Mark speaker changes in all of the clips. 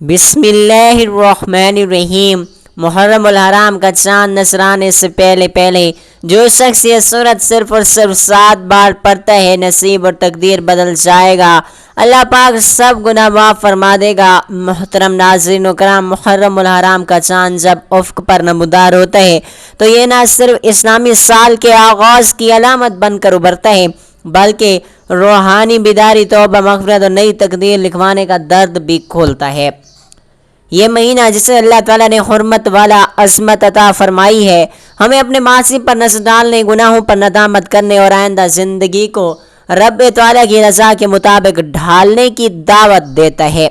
Speaker 1: بسم اللہ الرحمن الرحیم۔ محرم الحرام کا چاند نظر آنے سے پہلے جو شخص یہ سورت صرف اور صرف 7 بار پڑھتا ہے، نصیب اور تقدیر بدل جائے گا، اللہ پاک سب گناہ معاف فرما دے گا۔ محترم ناظرین و کرام، محرم الحرام کا چاند جب افق پر نمودار ہوتا ہے تو یہ نہ صرف اسلامی سال کے آغاز کی علامت بن کر ابھرتا ہے بلکہ روحانی بیداری، توبہ، مغفرت اور نئی تقدیر لکھوانے کا درد بھی کھولتا ہے۔ یہ مہینہ جسے اللہ تعالیٰ نے حرمت والا عظمت عطا فرمائی ہے، ہمیں اپنے معاصی پر نظر ڈالنے، گناہوں پر ندامت کرنے اور آئندہ زندگی کو رب تعالیٰ کی رضا کے مطابق ڈھالنے کی دعوت دیتا ہے۔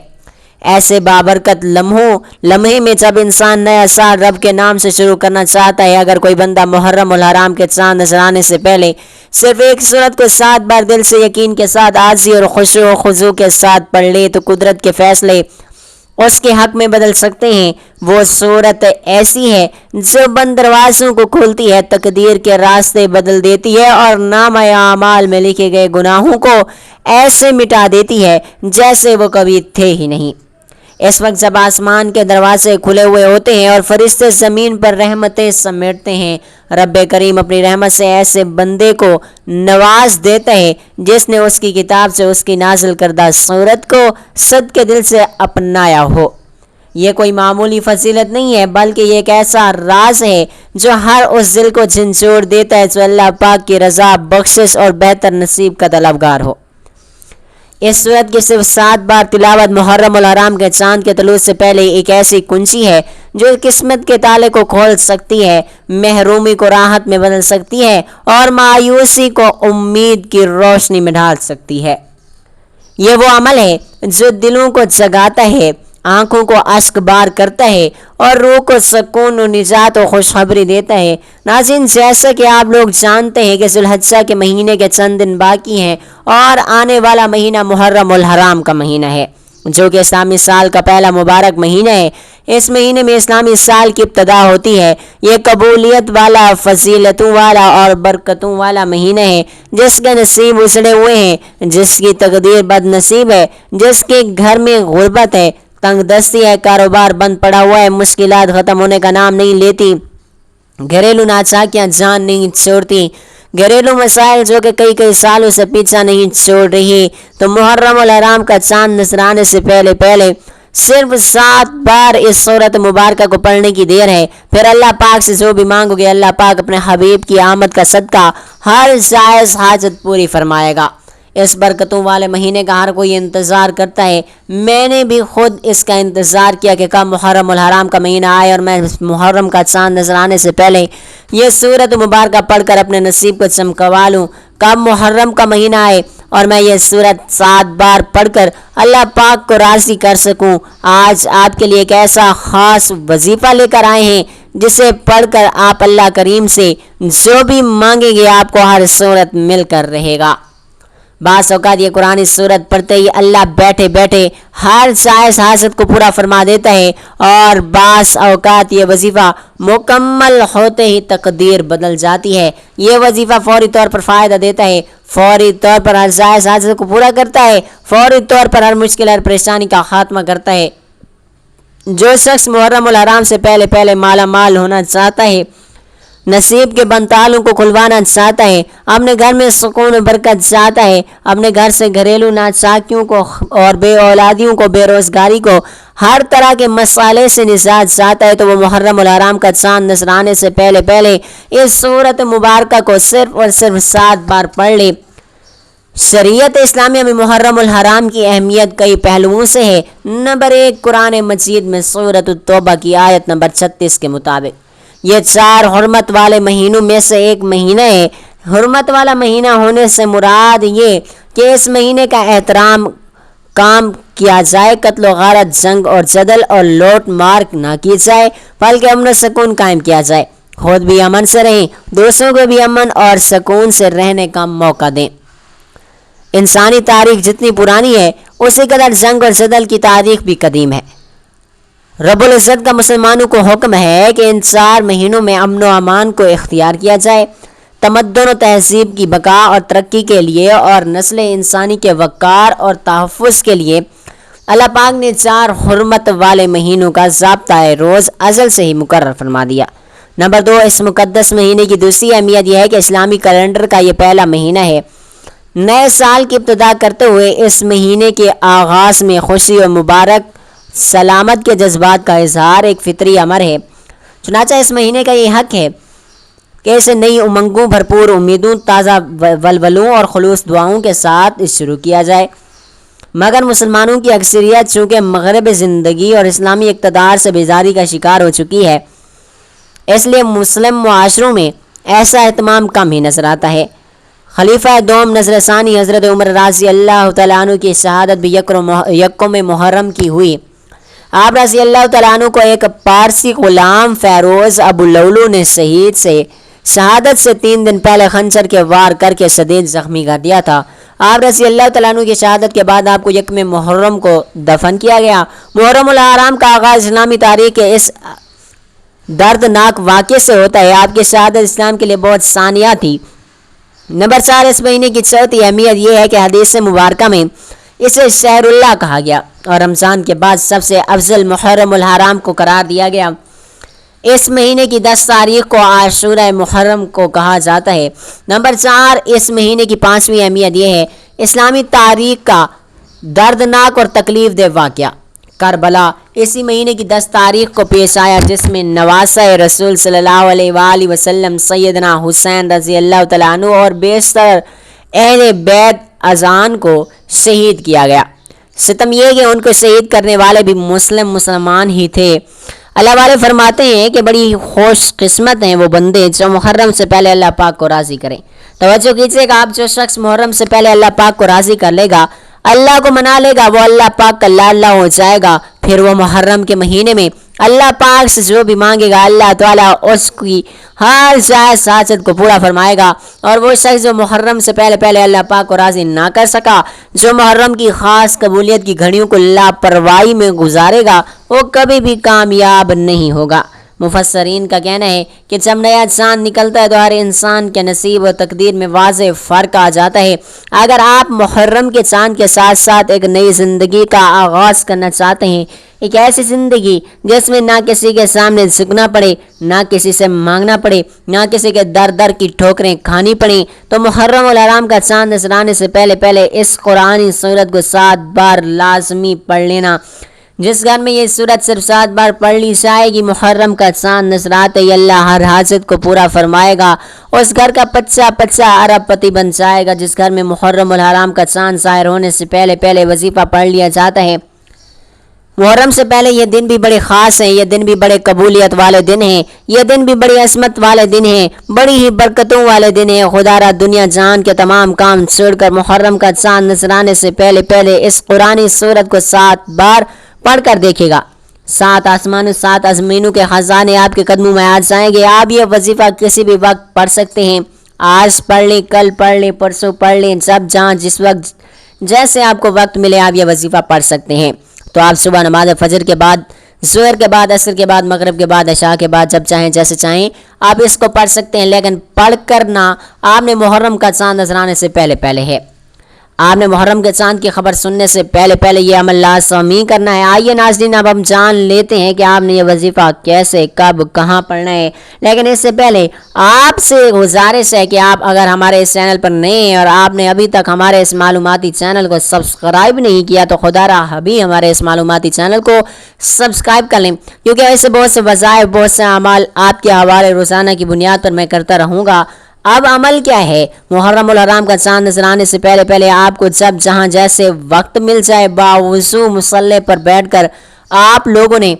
Speaker 1: ایسے بابرکت لمحے میں جب انسان نیا سال رب کے نام سے شروع کرنا چاہتا ہے، اگر کوئی بندہ محرم الحرام کے چاند نظر آنے سے پہلے صرف ایک سورت کو 7 بار دل سے یقین کے ساتھ، عاجزی اور خشوع و خضوع کے ساتھ پڑھ لے تو قدرت کے فیصلے اس کے حق میں بدل سکتے ہیں۔ وہ صورت ایسی ہے جو بند دروازوں کو کھولتی ہے، تقدیر کے راستے بدل دیتی ہے اور نامہ اعمال میں لکھے گئے گناہوں کو ایسے مٹا دیتی ہے جیسے وہ کبھی تھے ہی نہیں۔ اس وقت جب آسمان کے دروازے کھلے ہوئے ہوتے ہیں اور فرشتے زمین پر رحمتیں سمیٹتے ہیں، رب کریم اپنی رحمت سے ایسے بندے کو نواز دیتا ہے جس نے اس کی کتاب سے اس کی نازل کردہ صورت کو صدقے دل سے اپنایا ہو۔ یہ کوئی معمولی فضیلت نہیں ہے بلکہ یہ ایک ایسا راز ہے جو ہر اس دل کو جھنجھوڑ دیتا ہے جو اللہ پاک کی رضا، بخشش اور بہتر نصیب کا طلبگار ہو۔ اس صورت کی صرف 7 بار تلاوت محرم الحرام کے چاند کے طلوع سے پہلے ایک ایسی کنجی ہے جو قسمت کے تالے کو کھول سکتی ہے، محرومی کو راحت میں بدل سکتی ہے اور مایوسی کو امید کی روشنی میں ڈھال سکتی ہے۔ یہ وہ عمل ہے جو دلوں کو جگاتا ہے، آنکھوں کو اشک بار کرتا ہے اور روح کو سکون و نجات و خوشخبری دیتا ہے۔ ناظرین، جیسا کہ آپ لوگ جانتے ہیں کہ ذی الحجہ کے مہینے کے چند دن باقی ہیں اور آنے والا مہینہ محرم الحرام کا مہینہ ہے جو کہ اسلامی سال کا پہلا مبارک مہینہ ہے۔ اس مہینے میں اسلامی سال کی ابتدا ہوتی ہے۔ یہ قبولیت والا، فضیلتوں والا اور برکتوں والا مہینہ ہے۔ جس کے نصیب اجڑے ہوئے ہیں، جس کی تقدیر بد نصیب ہے، جس کے گھر میں غربت ہے، تنگ دستی ہے، کاروبار بند پڑا ہوا ہے، مشکلات ختم ہونے کا نام نہیں لیتی، گھریلو ناچاکیاں جان نہیں چھوڑتی، گھریلو مسائل جو کہ کئی سالوں سے پیچھا نہیں چھوڑ رہی، تو محرم الحرام کا چاند نظر آنے سے پہلے صرف 7 بار اس سورت مبارکہ کو پڑھنے کی دیر ہے۔ پھر اللہ پاک سے جو بھی مانگو گے، اللہ پاک اپنے حبیب کی آمد کا صدقہ ہر جائز حاجت پوری فرمائے گا۔ اس برکتوں والے مہینے کا ہر کوئی انتظار کرتا ہے۔ میں نے بھی خود اس کا انتظار کیا کہ کب محرم الحرام کا مہینہ آئے اور میں محرم کا چاند نظر آنے سے پہلے یہ سورت مبارکہ پڑھ کر اپنے نصیب کو چمکوا لوں۔ کب محرم کا مہینہ آئے اور میں یہ سورت 7 بار پڑھ کر اللہ پاک کو راضی کر سکوں۔ آج آپ کے لیے ایک ایسا خاص وظیفہ لے کر آئے ہیں جسے پڑھ کر آپ اللہ کریم سے جو بھی مانگیں گے آپ کو ہر صورت مل کر رہے گا۔ بعض اوقات یہ قرآن صورت پڑھتے ہی اللہ بیٹھے ہر جائز حاجت کو پورا فرما دیتا ہے اور بعض اوقات یہ وظیفہ مکمل ہوتے ہی تقدیر بدل جاتی ہے۔ یہ وظیفہ فوری طور پر فائدہ دیتا ہے، فوری طور پر ہر جائز حاجت کو پورا کرتا ہے، فوری طور پر ہر مشکل اور پریشانی کا خاتمہ کرتا ہے۔ جو شخص محرم الحرام سے پہلے مالا مال ہونا چاہتا ہے، نصیب کے بند تالوں کو کھلوانا چاہتا ہے، اپنے گھر میں سکون و برکت چاہتا ہے، اپنے گھر سے گھریلو ناچاکیوں کو اور بے اولادیوں کو، بے روزگاری کو، ہر طرح کے مسئلے سے نجات چاہتا ہے، تو وہ محرم الحرام کا چاند نظر آنے سے پہلے اس سورت مبارکہ کو صرف اور صرف 7 بار پڑھ لے۔ شریعت اسلامیہ میں محرم الحرام کی اہمیت کئی پہلوؤں سے ہے۔ نمبر 1، قرآن مجید میں سورۃ التوبہ کی آیت نمبر 36 کے مطابق یہ 4 حرمت والے مہینوں میں سے ایک مہینہ ہے۔ حرمت والا مہینہ ہونے سے مراد یہ کہ اس مہینے کا احترام کام کیا جائے، قتل و غارت، جنگ اور جدل اور لوٹ مار نہ کی جائے بلکہ امن و سکون قائم کیا جائے۔ خود بھی امن سے رہیں، دوسروں کو بھی امن اور سکون سے رہنے کا موقع دیں۔ انسانی تاریخ جتنی پرانی ہے اسی قدر جنگ اور جدل کی تاریخ بھی قدیم ہے۔ رب العزت کا مسلمانوں کو حکم ہے کہ ان 4 مہینوں میں امن و امان کو اختیار کیا جائے، تمدن و تہذیب کی بقا اور ترقی کے لیے اور نسل انسانی کے وقار اور تحفظ کے لیے اللہ پاک نے 4 حرمت والے مہینوں کا ضابطہ روز ازل سے ہی مقرر فرما دیا۔ نمبر 2، اس مقدس مہینے کی دوسری اہمیت یہ ہے کہ اسلامی کیلنڈر کا یہ پہلا مہینہ ہے۔ نئے سال کی ابتدا کرتے ہوئے اس مہینے کے آغاز میں خوشی اور مبارک سلامت کے جذبات کا اظہار ایک فطری امر ہے۔ چنانچہ اس مہینے کا یہ حق ہے کہ اسے نئی امنگوں، بھرپور امیدوں، تازہ ولولوں اور خلوص دعاؤں کے ساتھ شروع کیا جائے، مگر مسلمانوں کی اکثریت چونکہ مغرب زندگی اور اسلامی اقتدار سے بیزاری کا شکار ہو چکی ہے، اس لیے مسلم معاشروں میں ایسا اہتمام کم ہی نظر آتا ہے۔ خلیفہ دوم نظر ثانی حضرت عمر رضی اللہ تعالیٰ عنہ کی شہادت بھی یکم محرم کی ہوئی۔ آپ رضی اللہ تعالیٰ عنہ کو ایک پارسی غلام فیروز ابو لولو نے شہادت سے 3 دن پہلے خنجر کے وار کر کے شدید زخمی کر دیا تھا۔ آپ رضی اللہ تعالیٰ عنہ کی شہادت کے بعد آپ کو یکم محرم کو دفن کیا گیا۔ محرم الحرام کا آغاز اسلامی تاریخ کے اس دردناک واقعے سے ہوتا ہے۔ آپ کی شہادت اسلام کے لیے بہت ثانیہ تھی۔ نمبر 4، اس مہینے کی چوتھی اہمیت یہ ہے کہ حدیث مبارکہ میں اسے شہر اللہ کہا گیا اور رمضان کے بعد سب سے افضل محرم الحرام کو قرار دیا گیا۔ اس مہینے کی 10 تاریخ کو عاشورہ محرم کو کہا جاتا ہے۔ نمبر 4، اس مہینے کی 5ویں اہمیت یہ ہے اسلامی تاریخ کا دردناک اور تکلیف دہ واقعہ کربلا اسی مہینے کی 10 تاریخ کو پیش آیا، جس میں نواسہ رسول صلی اللہ علیہ وآلہ وسلم سیدنا حسین رضی اللہ تعالیٰ عنہ اور بیشتر اہل بیت اذان کو شہید کیا گیا۔ ستم یہ کہ ان کو شہید کرنے والے بھی مسلمان ہی تھے۔ اللہ والے فرماتے ہیں کہ بڑی خوش قسمت ہیں وہ بندے جو محرم سے پہلے اللہ پاک کو راضی کریں۔ توجہ کیجئے کہ آپ جو شخص محرم سے پہلے اللہ پاک کو راضی کر لے گا، اللہ کو منا لے گا، وہ اللہ پاک کا لالا ہو جائے گا۔ پھر وہ محرم کے مہینے میں اللہ پاک سے جو بھی مانگے گا، اللہ تعالیٰ اس کی ہر جائز حاجت کو پورا فرمائے گا۔ اور وہ شخص جو محرم سے پہلے اللہ پاک کو راضی نہ کر سکا، جو محرم کی خاص قبولیت کی گھڑیوں کو لاپرواہی میں گزارے گا، وہ کبھی بھی کامیاب نہیں ہوگا۔ مفسرین کا کہنا ہے کہ جب نیا چاند نکلتا ہے تو ہر انسان کے نصیب و تقدیر میں واضح فرق آ جاتا ہے۔ اگر آپ محرم کے چاند کے ساتھ ساتھ ایک نئی زندگی کا آغاز کرنا چاہتے ہیں، ایک ایسی زندگی جس میں نہ کسی کے سامنے جھکنا پڑے، نہ کسی سے مانگنا پڑے، نہ کسی کے در کی ٹھوکریں کھانی پڑیں، تو محرم الحرام کا چاند نظر آنے سے پہلے اس قرآنی سورت کو 7 بار لازمی پڑھ لینا۔ جس گھر میں یہ سورت صرف 7 بار پڑھ لی جائے گی، محرم کا چاند نظر آتے ہی اللہ ہر حاجت کو پورا فرمائے گا۔ اس گھر کا پچا ارب پتی بن جائے گا۔ جس گھر میں محرم الحرام کا چاند ظاہر ہونے سے پہلے وظیفہ پڑھ لیا جاتا ہے۔ محرم سے پہلے یہ دن بھی بڑے خاص ہیں، یہ دن بھی بڑے قبولیت والے دن ہیں، یہ دن بھی بڑی عظمت والے دن ہیں، بڑی ہی برکتوں والے دن ہیں۔ خدا را دنیا جان کے تمام کام چھوڑ کر محرم کا چاند نظر آنے سے پہلے اس قرآنی سورت کو 7 بار پڑھ کر دیکھے گا۔ 7 آسمانوں 7 زمینوں کے خزانے آپ کے قدموں میں آ جائیں گے۔ آپ یہ وظیفہ کسی بھی وقت پڑھ سکتے ہیں۔ آج پڑھ لیں، کل پڑھ لیں، پرسوں پڑھ لیں، جب جہاں جس وقت جیسے آپ کو وقت ملے آپ یہ وظیفہ پڑھ سکتے ہیں۔ تو آپ صبح نماز فجر کے بعد، ظہر کے بعد، عصر کے بعد، مغرب کے بعد، عشاء کے بعد، جب چاہیں جیسے چاہیں آپ اس کو پڑھ سکتے ہیں، لیکن پڑھ کرنا آپ نے محرم کا چاند نظر آنے سے پہلے ہے۔ آپ نے محرم کے چاند کی خبر سننے سے پہلے یہ عمل لازمی کرنا ہے۔ آئیے ناظرین، اب ہم جان لیتے ہیں کہ آپ نے یہ وظیفہ کیسے، کب، کہاں پڑھنا ہے۔ لیکن اس سے پہلے آپ سے گزارش ہے کہ آپ اگر ہمارے اس چینل پر نئے ہیں اور آپ نے ابھی تک ہمارے اس معلوماتی چینل کو سبسکرائب نہیں کیا تو خدا را ابھی ہمارے اس معلوماتی چینل کو سبسکرائب کر لیں، کیونکہ ایسے بہت سے وظائف، بہت سے اعمال آپ کے حوالے روزانہ کی بنیاد پر میں کرتا رہوں گا۔ اب عمل کیا ہے؟ محرم الحرام کا چاند نظر آنے سے پہلے آپ کو جب جہاں جیسے وقت مل جائے باوضو مصلی پر بیٹھ کر آپ لوگوں نے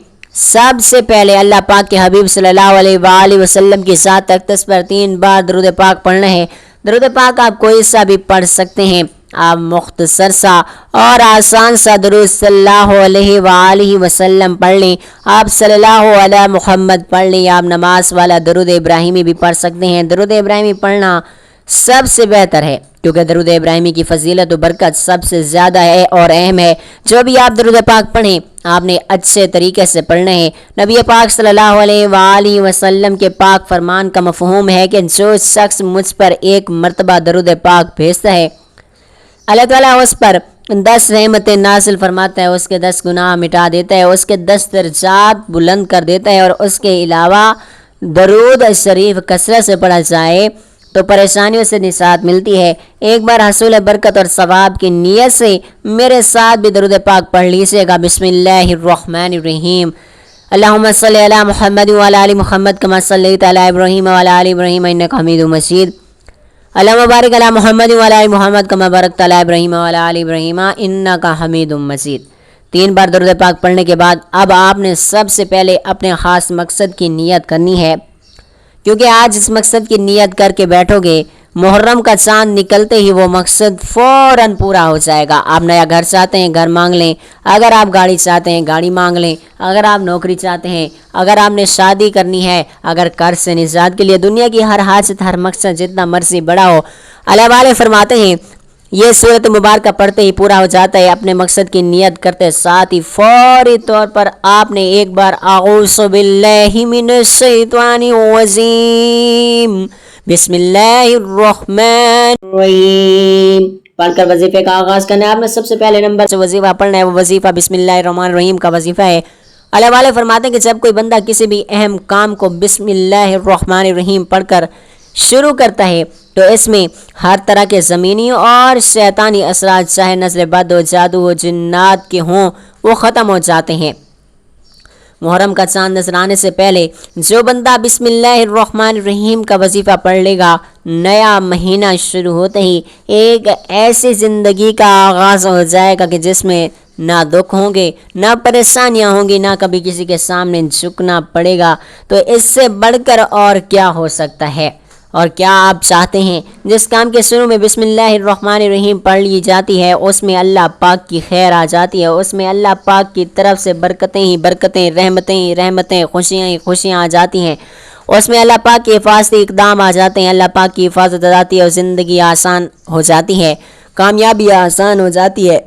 Speaker 1: سب سے پہلے اللہ پاک کے حبیب صلی اللہ علیہ وآلہ وسلم کی ذات اقدس پر 3 بار درود پاک پڑھنا ہے۔ درود پاک آپ کوئی سا بھی پڑھ سکتے ہیں۔ آپ مختصر سا اور آسان سا درود صلی اللہ علیہ وآلہ وسلم پڑھ لیں۔ آپ صلی اللہ علیہ محمد پڑھ لیں۔ آپ نماز والا درود ابراہیمی بھی پڑھ سکتے ہیں۔ درود ابراہیمی پڑھنا سب سے بہتر ہے، کیونکہ درود ابراہیمی کی فضیلت و برکت سب سے زیادہ ہے اور اہم ہے۔ جو بھی آپ درود پاک پڑھیں آپ نے اچھے طریقے سے پڑھنا ہے۔ نبی پاک صلی اللہ علیہ وآلہ وسلم کے پاک فرمان کا مفہوم ہے کہ جو شخص مجھ پر 1 مرتبہ درود پاک بھیجتا ہے، اللہ تعالیٰ اس پر 10 رحمتیں نازل فرماتا ہے، اس کے 10 گناہ مٹا دیتا ہے، اس کے 10 درجات بلند کر دیتا ہے، اور اس کے علاوہ درود شریف کثرت سے پڑھا جائے تو پریشانیوں سے نجات ملتی ہے۔ ایک بار حصول برکت اور ثواب کی نیت سے میرے ساتھ بھی درود پاک پڑھ لیجیے گا۔ بسم اللہ الرحمن الرحیم، اللہم صلی علی محمد وعلی آل محمد کما صلیت علی ابراہیم وعلی آل ابراہیم انک حمید مجید، اللہم بارک علی محمد وعلی آل محمد کما بارکت علی ابراہیم وعلی آل ابراہیم انک حمید مجید۔ 3 بار درود پاک پڑھنے کے بعد اب آپ نے سب سے پہلے اپنے خاص مقصد کی نیت کرنی ہے، کیونکہ آج اس مقصد کی نیت کر کے بیٹھو گے، محرم کا چاند نکلتے ہی وہ مقصد فوراً پورا ہو جائے گا۔ آپ نیا گھر چاہتے ہیں، گھر مانگ لیں، اگر آپ گاڑی چاہتے ہیں گاڑی مانگ لیں، اگر آپ نوکری چاہتے ہیں، اگر آپ نے شادی کرنی ہے، اگر قرض سے نجات کے لیے دنیا کی ہر حاجت ہر مقصد جتنا مرضی بڑا ہو، اللہ والے فرماتے ہیں یہ صورت مبارکہ پڑھتے ہی پورا ہو جاتا ہے۔ اپنے مقصد کی نیت کرتے ساتھ ہی فوری طور پر آپ نے ایک بار اعوذ باللہ من الشیطان الرجیم بسم اللہ الرحمن الرحیم پڑھ کر وظیفے کا آغاز کرنا ہے۔ آپ نے سب سے پہلے نمبر سے وظیفہ پڑھنا ہے، وہ وظیفہ بسم اللہ الرحمن الرحیم کا وظیفہ ہے۔ اللہ والے فرماتے ہیں کہ جب کوئی بندہ کسی بھی اہم کام کو بسم اللہ الرحمن الرحیم پڑھ کر شروع کرتا ہے تو اس میں ہر طرح کے زمینی اور شیطانی اثرات، چاہے نظر بد ہو، جادو ہو، جنات کے ہوں، وہ ختم ہو جاتے ہیں۔ محرم کا چاند نظر آنے سے پہلے جو بندہ بسم اللہ الرحمن الرحیم کا وظیفہ پڑھ لے گا، نیا مہینہ شروع ہوتے ہی ایک ایسی زندگی کا آغاز ہو جائے گا کہ جس میں نہ دکھ ہوں گے، نہ پریشانیاں ہوں گی، نہ کبھی کسی کے سامنے جھکنا پڑے گا۔ تو اس سے بڑھ کر اور کیا ہو سکتا ہے؟ اور کیا آپ چاہتے ہیں؟ جس کام کے شروع میں بسم اللہ الرحمن الرحیم پڑھ لی جاتی ہے اس میں اللہ پاک کی خیر آ جاتی ہے، اس میں اللہ پاک کی طرف سے برکتیں ہی برکتیں، رحمتیں ہی رحمتیں، خوشیاں ہی خوشیاں آ جاتی ہیں، اس میں اللہ پاک کے حفاظتی اقدام آ جاتے ہیں، اللہ پاک کی حفاظت آ جاتی ہے اور زندگی آسان ہو جاتی ہے، کامیابی آسان ہو جاتی ہے۔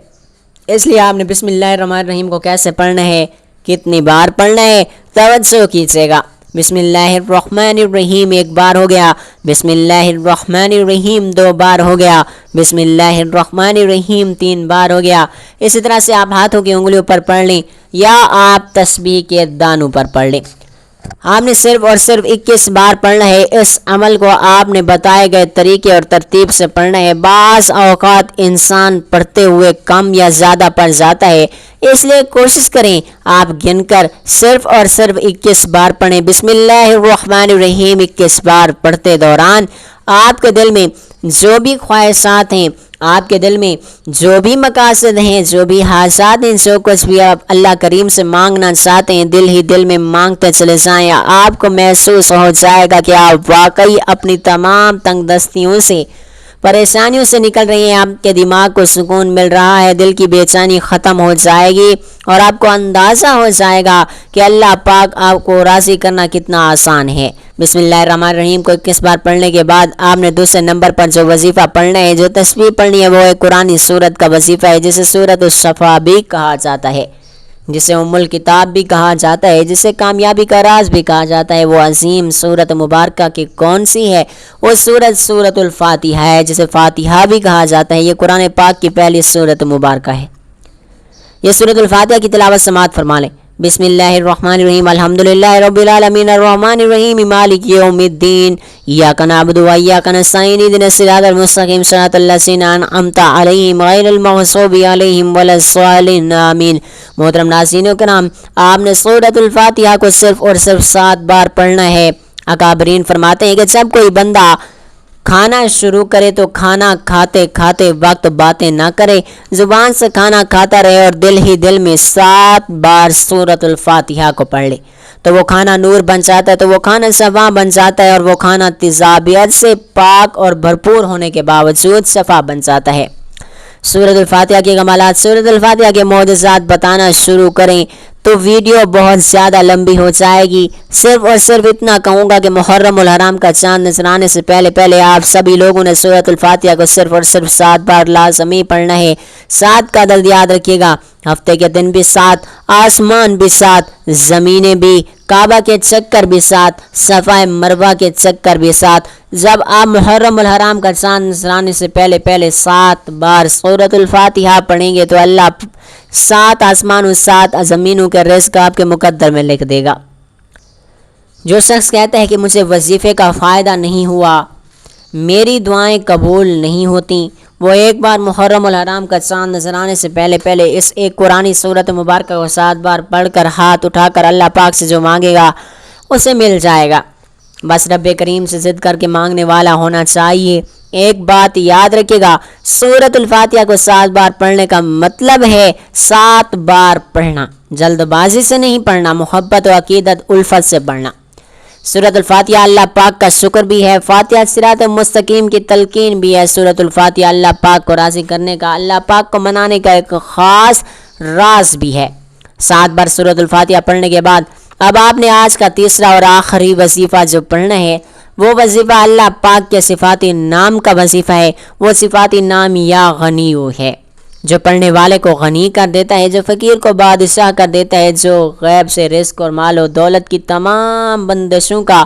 Speaker 1: اس لیے آپ نے بسم اللہ الرحمن الرحیم کو کیسے پڑھنا ہے، کتنی بار پڑھنا ہے، توجہ کیجیے گا۔ بسم اللہ الرحمن الرحیم 1 بار ہو گیا، بسم اللہ الرحمن الرحیم 2 بار ہو گیا، بسم اللہ الرحمن الرحیم 3 بار ہو گیا۔ اسی طرح سے آپ ہاتھوں کی انگلیوں پر پڑھ لیں یا آپ تسبیح کے دانوں پر پڑھ لیں۔ آپ نے صرف اور صرف 21 بار پڑھنا ہے۔ اس عمل کو آپ نے بتائے گئے طریقے اور ترتیب سے پڑھنا ہے۔ بعض اوقات انسان پڑھتے ہوئے کم یا زیادہ پڑھ جاتا ہے، اس لیے کوشش کریں آپ گن کر صرف اور صرف 21 بار پڑھیں۔ بسم اللہ الرحمن الرحیم 21 بار پڑھتے دوران آپ کے دل میں جو بھی خواہشات ہیں، آپ کے دل میں جو بھی مقاصد ہیں، جو بھی حاجات ہیں، جو کچھ بھی آپ اللہ کریم سے مانگنا چاہتے ہیں، دل ہی دل میں مانگتے چلے جائیں۔ آپ کو محسوس ہو جائے گا کہ آپ واقعی اپنی تمام تنگ دستیوں سے، پریشانیوں سے نکل رہی ہیں، آپ کے دماغ کو سکون مل رہا ہے، دل کی بے چینی ختم ہو جائے گی اور آپ کو اندازہ ہو جائے گا کہ اللہ پاک آپ کو راضی کرنا کتنا آسان ہے۔ بسم اللہ الرحمن الرحیم کو 21 بار پڑھنے کے بعد آپ نے دوسرے نمبر پر جو وظیفہ پڑھنا ہے، جو تسبیح پڑھنی ہے، وہ ایک قرآنی سورت کا وظیفہ ہے جسے سورت الشفا بھی کہا جاتا ہے، جسے ام الکتاب بھی کہا جاتا ہے، جسے کامیابی کا راز بھی کہا جاتا ہے۔ وہ عظیم سورت مبارکہ کی کون سی ہے؟ وہ سورت الفاتحہ ہے، جسے فاتحہ بھی کہا جاتا ہے۔ یہ قرآن پاک کی پہلی سورت مبارکہ ہے۔ یہ سورت الفاتحہ کی تلاوت سماعت فرما لیں۔ بسم اللہ الرحمن الرحیم الحمدللہ رب العالمین الرحمن الرحیم مالک یوم الدین ایاک نعبد و ایاک نستعین اہدنا الصراط المستقیم صراط الذین انعمت علیہم غیر المغضوب علیہم ولا الضالین آمین۔ محترم ناظرین کرام، آپ نے سورۃ الفاتحہ کو صرف اور صرف 7 بار پڑھنا ہے۔ اکابرین فرماتے ہیں کہ جب کوئی بندہ کھانا شروع کرے تو کھانا کھاتے کھاتے وقت باتیں نہ کرے، زبان سے کھانا کھاتا رہے اور دل ہی دل میں 7 بار سورۃ الفاتحہ کو پڑھ لے تو وہ کھانا نور بن جاتا ہے، تو وہ کھانا صفا بن جاتا ہے، اور وہ کھانا تیزابیت سے پاک اور بھرپور ہونے کے باوجود صفا بن جاتا ہے۔ سورۃ الفاتحہ کے کمالات، سورۃ الفاتحہ کے معجزات بتانا شروع کریں تو ویڈیو بہت زیادہ لمبی ہو جائے گی۔ صرف اور صرف اتنا کہوں گا کہ محرم الحرام کا چاند نظر آنے سے پہلے آپ سبھی لوگوں نے سورۃ الفاتحہ کو صرف اور صرف 7 بار لازمی پڑھنا ہے۔ 7 کا عدد یاد رکھیے گا، ہفتے کے دن بھی 7، آسمان بھی 7، زمینیں بھی، کعبہ کے چکر بھی ساتھ، صفا مروہ کے چکر بھی ساتھ۔ جب آپ محرم الحرام کا چاند نظرانے سے پہلے 7 بار سورۃ الفاتحہ پڑھیں گے تو اللہ 7 آسمانوں 7 زمینوں کے رزق آپ کے مقدر میں لکھ دے گا۔ جو شخص کہتا ہے کہ مجھے وظیفے کا فائدہ نہیں ہوا، میری دعائیں قبول نہیں ہوتیں، وہ ایک بار محرم الحرام کا چاند نظر آنے سے پہلے اس ایک قرآنی سورت مبارکہ کو 7 بار پڑھ کر ہاتھ اٹھا کر اللہ پاک سے جو مانگے گا اسے مل جائے گا۔ بس رب کریم سے ضد کر کے مانگنے والا ہونا چاہیے۔ ایک بات یاد رکھے گا، سورۃ الفاتحہ کو 7 بار پڑھنے کا مطلب ہے 7 بار پڑھنا، جلد بازی سے نہیں پڑھنا، محبت و عقیدت الفت سے پڑھنا۔ سورۃ الفاتحہ اللہ پاک کا شکر بھی ہے، فاتحہ صراط مستقیم کی تلقین بھی ہے۔ سورۃ الفاتحہ اللہ پاک کو راضی کرنے کا، اللہ پاک کو منانے کا ایک خاص راز بھی ہے۔ 7 بار سورۃ الفاتحہ پڑھنے کے بعد اب آپ نے آج کا تیسرا اور آخری وظیفہ جو پڑھنا ہے، وہ وظیفہ اللہ پاک کے صفاتی نام کا وظیفہ ہے۔ وہ صفاتی نام یا غنیو ہے، جو پڑھنے والے کو غنی کر دیتا ہے، جو فقیر کو بادشاہ کر دیتا ہے، جو غیب سے رزق اور مال و دولت کی تمام بندشوں کا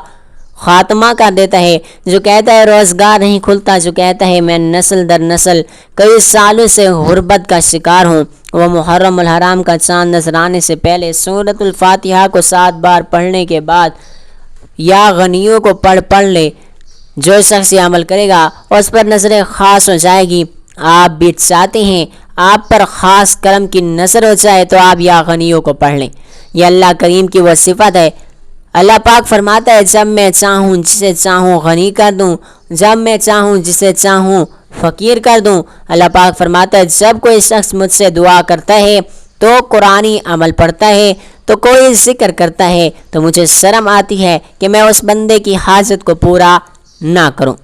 Speaker 1: خاتمہ کر دیتا ہے، جو کہتا ہے روزگار نہیں کھلتا، جو کہتا ہے میں نسل در نسل کئی سالوں سے غربت کا شکار ہوں، وہ محرم الحرام کا چاند نظر آنے سے پہلے سورۃ الفاتحہ کو 7 بار پڑھنے کے بعد یا غنیوں کو پڑھ لے۔ جو شخص یہ عمل کرے گا اس پر نظر خاص ہو جائے گی۔ آپ بھی چاہتے ہیں آپ پر خاص کرم کی نظر ہو جائے تو آپ یا غنیوں کو پڑھ لیں۔ یہ اللہ کریم کی وہ صفت ہے۔ اللہ پاک فرماتا ہے جب میں چاہوں جسے چاہوں غنی کر دوں، جب میں چاہوں جسے چاہوں فقیر کر دوں۔ اللہ پاک فرماتا ہے جب کوئی شخص مجھ سے دعا کرتا ہے تو قرآنی عمل پڑھتا ہے تو کوئی ذکر کرتا ہے تو مجھے شرم آتی ہے کہ میں اس بندے کی حاجت کو پورا نہ کروں۔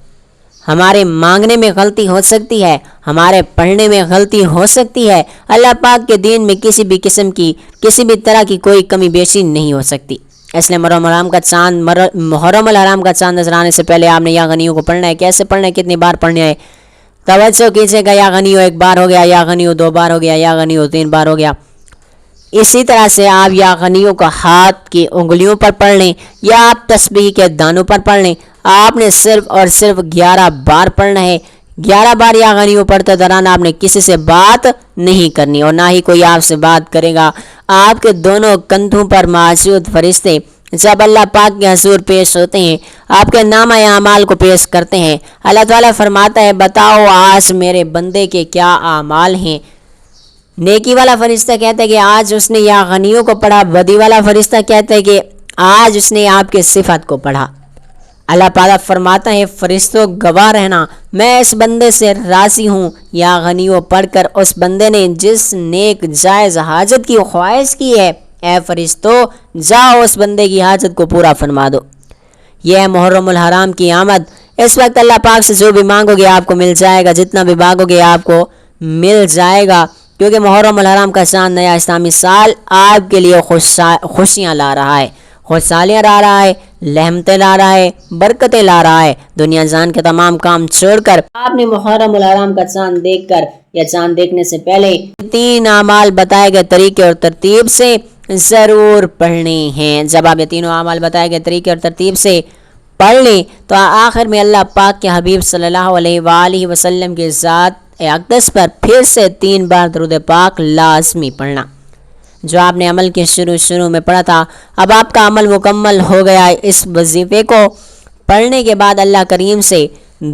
Speaker 1: ہمارے مانگنے میں غلطی ہو سکتی ہے، ہمارے پڑھنے میں غلطی ہو سکتی ہے، اللہ پاک کے دین میں کسی بھی قسم کی کسی بھی طرح کی کوئی کمی بیشی نہیں ہو سکتی۔ اس لیے محرم الحرام کا چاند نظر آنے سے پہلے آپ نے یا غنیوں کو پڑھنا ہے۔ کیسے پڑھنا ہے، کتنی بار پڑھنا ہے، توجہ کیجیے گا۔ یا غنیو 1 بار ہو گیا، یا غنیو 2 بار ہو گیا، یا غنیو 3 بار ہو گیا۔ اسی طرح سے آپ یا غنیوں کا ہاتھ کی انگلیوں پر پڑھ لیں یا آپ تسبیح کے دانوں پر پڑھ لیں۔ آپ نے صرف اور صرف 11 بار پڑھنا ہے۔ 11 بار یا غنیوں پڑھتے دوران آپ نے کسی سے بات نہیں کرنی اور نہ ہی کوئی آپ سے بات کرے گا۔ آپ کے دونوں کندھوں پر موجود فرشتے جب اللہ پاک کے حضور پیش ہوتے ہیں، آپ کے نامہ اعمال کو پیش کرتے ہیں۔ اللہ تعالیٰ فرماتا ہے بتاؤ آج میرے بندے کے کیا اعمال ہیں۔ نیکی والا فرشتہ کہتا ہے کہ آج اس نے یا غنیوں کو پڑھا، بدی والا فرشتہ کہتا ہے کہ آج اس نے آپ کے صفت کو پڑھا۔ اللہ تعالیٰ فرماتا ہے فرشتوں گواہ رہنا، میں اس بندے سے راضی ہوں۔ یا غنیوں پڑھ کر اس بندے نے جس نیک جائز حاجت کی خواہش کی ہے، اے فرشتوں جاؤ اس بندے کی حاجت کو پورا فرما دو۔ یہ ہے محرم الحرام کی آمد۔ اس وقت اللہ پاک سے جو بھی مانگو گے آپ کو مل جائے گا، جتنا بھی مانگو گے آپ کو مل جائے گا، کیونکہ محرم الحرام کا چاند نیا اسلامی سال آپ کے لیے خوشیاں لا رہا ہے، خوشحالیاں لا رہا ہے، رحمتیں لا رہا ہے، برکتیں لا رہا ہے۔ دنیا جان کے تمام کام چھوڑ کر آپ نے محرم الحرام کا چاند دیکھ کر یا چاند دیکھنے سے پہلے 3 اعمال بتائے گئے طریقے اور ترتیب سے ضرور پڑھنے ہیں۔ جب آپ یہ تینوں اعمال بتائے گئے طریقے اور ترتیب سے پڑھ لیں تو آخر میں اللہ پاک کے حبیب صلی اللہ علیہ وآلہ وسلم کے ذات اقدس پر پھر سے 3 بار درود پاک لازمی پڑھنا۔ جو آپ نے عمل کے شروع میں پڑھا تھا، اب آپ کا عمل مکمل ہو گیا۔ اس وظیفے کو پڑھنے کے بعد اللہ کریم سے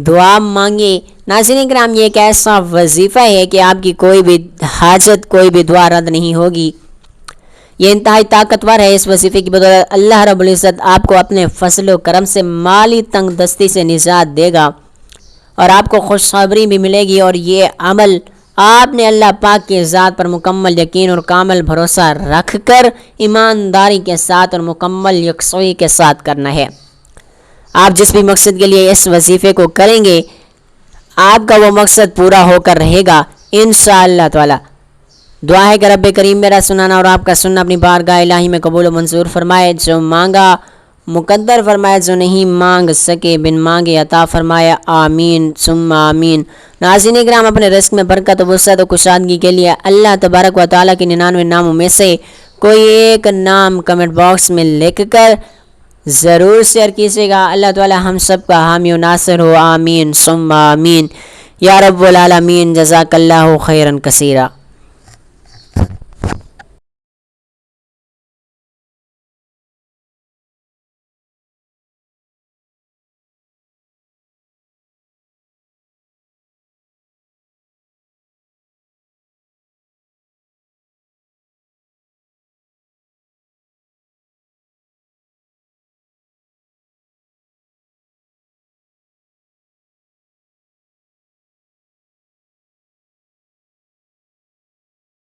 Speaker 1: دعا مانگے۔ ناظرین کرام، یہ ایک ایسا وظیفہ ہے کہ آپ کی کوئی بھی حاجت، کوئی بھی دعا رد نہیں ہوگی۔ یہ انتہائی طاقتور ہے۔ اس وظیفے کی بدولت اللہ رب العزت آپ کو اپنے فضل و کرم سے مالی تنگ دستی سے نجات دے گا اور آپ کو خوشخبری بھی ملے گی۔ اور یہ عمل آپ نے اللہ پاک کی ذات پر مکمل یقین اور کامل بھروسہ رکھ کر ایمانداری کے ساتھ اور مکمل یکسوئی کے ساتھ کرنا ہے۔ آپ جس بھی مقصد کے لیے اس وظیفے کو کریں گے، آپ کا وہ مقصد پورا ہو کر رہے گا انشاءاللہ تعالی۔ دعا ہے کہ رب کریم میرا سنانا اور آپ کا سننا اپنی بارگاہ الہی میں قبول و منظور فرمائے۔ جو مانگا مقدر فرمائے، جو نہیں مانگ سکے بن مانگے عطا فرمایا، آمین ثم آمین۔ ناظرین کرام، اپنے رزق میں برکت و وسعت و کشادگی کے لیے اللہ تبارک و تعالیٰ کے 99 ناموں میں سے کوئی ایک نام کمنٹ باکس میں لکھ کر ضرور شیئر کیجیے گا۔ اللہ تعالی ہم سب کا حامی و ناصر ہو، آمین ثم آمین یا رب العالمین۔ جزاک اللہ خیرا کثیرا۔